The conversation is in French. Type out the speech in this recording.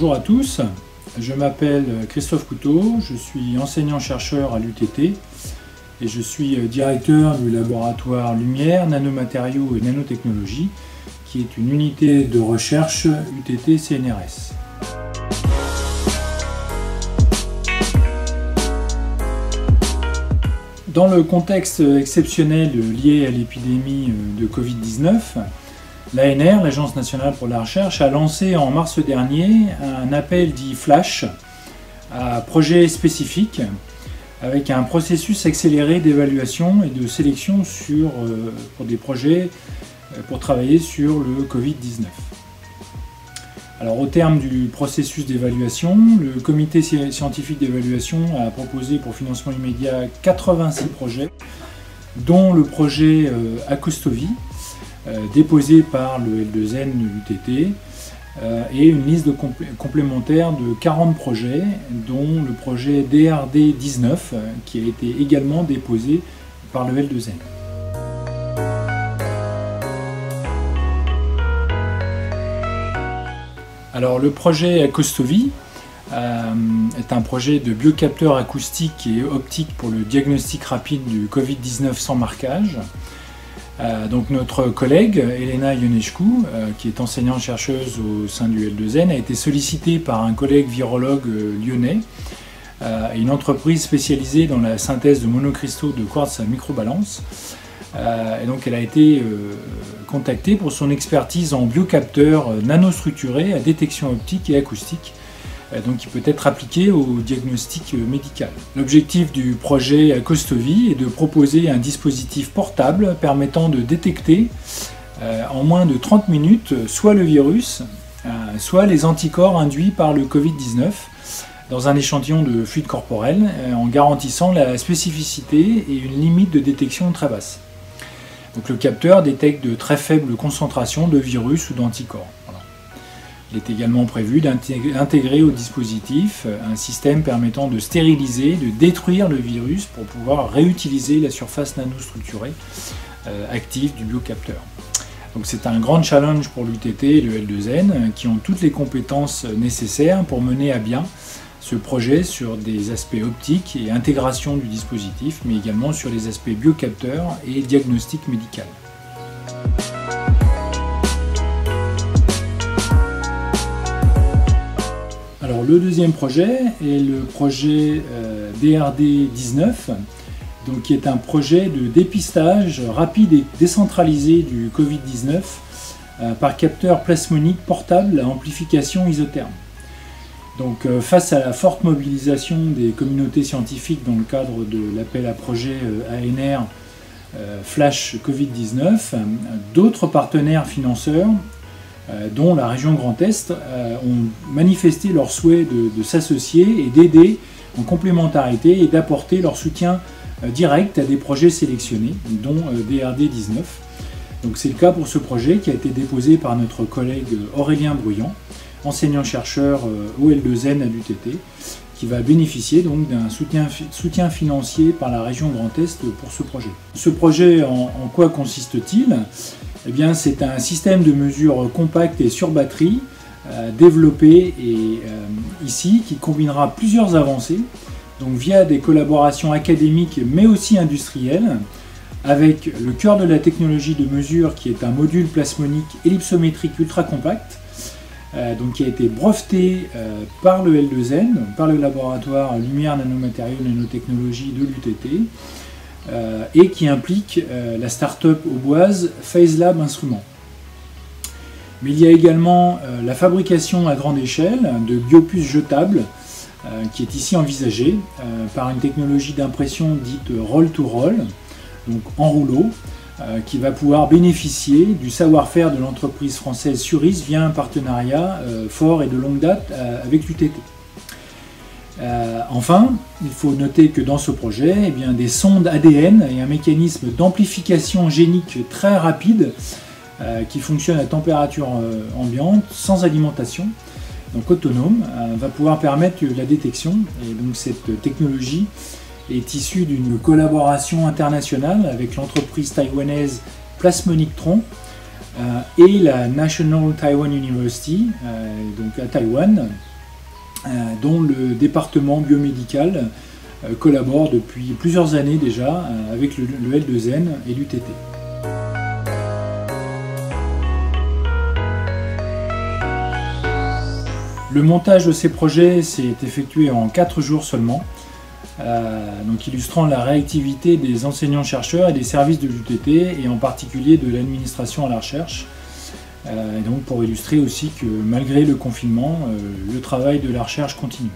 Bonjour à tous, je m'appelle Christophe Couteau, je suis enseignant-chercheur à l'UTT et je suis directeur du laboratoire Lumière, Nanomatériaux et Nanotechnologies, qui est une unité de recherche UTT-CNRS. Dans le contexte exceptionnel lié à l'épidémie de Covid-19, l'ANR, l'Agence nationale pour la recherche, a lancé en mars dernier un appel dit Flash à projets spécifiques avec un processus accéléré d'évaluation et de sélection pour des projets pour travailler sur le Covid-19. Alors, au terme du processus d'évaluation, le comité scientifique d'évaluation a proposé pour financement immédiat 86 projets, dont le projet Acostovi, déposé par le L2N de l'UTT, et une liste complémentaire de 40 projets, dont le projet DRD19, qui a été également déposé par le L2N. Alors, le projet Acostovi est un projet de biocapteur acoustique et optique pour le diagnostic rapide du Covid-19 sans marquage. Donc notre collègue Elena Ionescu, qui est enseignante-chercheuse au sein du L2N, a été sollicitée par un collègue virologue lyonnais et une entreprise spécialisée dans la synthèse de monocristaux de quartz à microbalance. Et donc elle a été contactée pour son expertise en biocapteurs nanostructurés à détection optique et acoustique, donc qui peut être appliqué au diagnostic médical. L'objectif du projet Acostovi est de proposer un dispositif portable permettant de détecter en moins de 30 minutes soit le virus, soit les anticorps induits par le Covid-19 dans un échantillon de fluide corporel, en garantissant la spécificité et une limite de détection très basse. Donc le capteur détecte de très faibles concentrations de virus ou d'anticorps. Voilà. Il est également prévu d'intégrer au dispositif un système permettant de stériliser, de détruire le virus pour pouvoir réutiliser la surface nanostructurée active du biocapteur. Donc c'est un grand challenge pour l'UTT et le L2N qui ont toutes les compétences nécessaires pour mener à bien ce projet sur des aspects optiques et intégration du dispositif, mais également sur les aspects biocapteurs et diagnostic médical. Alors le deuxième projet est le projet DRD19, donc, qui est un projet de dépistage rapide et décentralisé du Covid-19 par capteur plasmonique portable à amplification isotherme. Donc, face à la forte mobilisation des communautés scientifiques dans le cadre de l'appel à projet ANR Flash Covid-19, d'autres partenaires financeurs, dont la région Grand Est, ont manifesté leur souhait de s'associer et d'aider en complémentarité et d'apporter leur soutien direct à des projets sélectionnés, dont DRD19. Donc, c'est le cas pour ce projet qui a été déposé par notre collègue Aurélien Bruyant, enseignant-chercheur au L2N à l'UTT, qui va bénéficier donc d'un soutien financier par la région Grand Est pour ce projet. Ce projet, en quoi consiste-t-il? Eh bien, c'est un système de mesure compact et sur batterie, développé ici, qui combinera plusieurs avancées, donc via des collaborations académiques mais aussi industrielles, avec le cœur de la technologie de mesure qui est un module plasmonique ellipsométrique ultra compact, donc qui a été breveté par le L2N, par le laboratoire Lumière, Nanomatériaux, Nanotechnologies de l'UTT, et qui implique la start-up auboise FazeLab Instruments. Mais il y a également la fabrication à grande échelle de biopuces jetables, qui est ici envisagée par une technologie d'impression dite roll-to-roll, donc en rouleau, qui va pouvoir bénéficier du savoir-faire de l'entreprise française Suris via un partenariat fort et de longue date avec l'UTT. Enfin, il faut noter que dans ce projet, eh bien, des sondes ADN et un mécanisme d'amplification génique très rapide qui fonctionne à température ambiante, sans alimentation, donc autonome, va pouvoir permettre la détection. Et donc cette technologie est issue d'une collaboration internationale avec l'entreprise taïwanaise Plasmonic-Tron et la National Taiwan University, donc à Taïwan, dont le département biomédical collabore depuis plusieurs années déjà avec le L2N et l'UTT. Le montage de ces projets s'est effectué en 4 jours seulement, donc illustrant la réactivité des enseignants-chercheurs et des services de l'UTT, et en particulier de l'administration à la recherche. Et donc pour illustrer aussi que malgré le confinement, le travail de la recherche continue.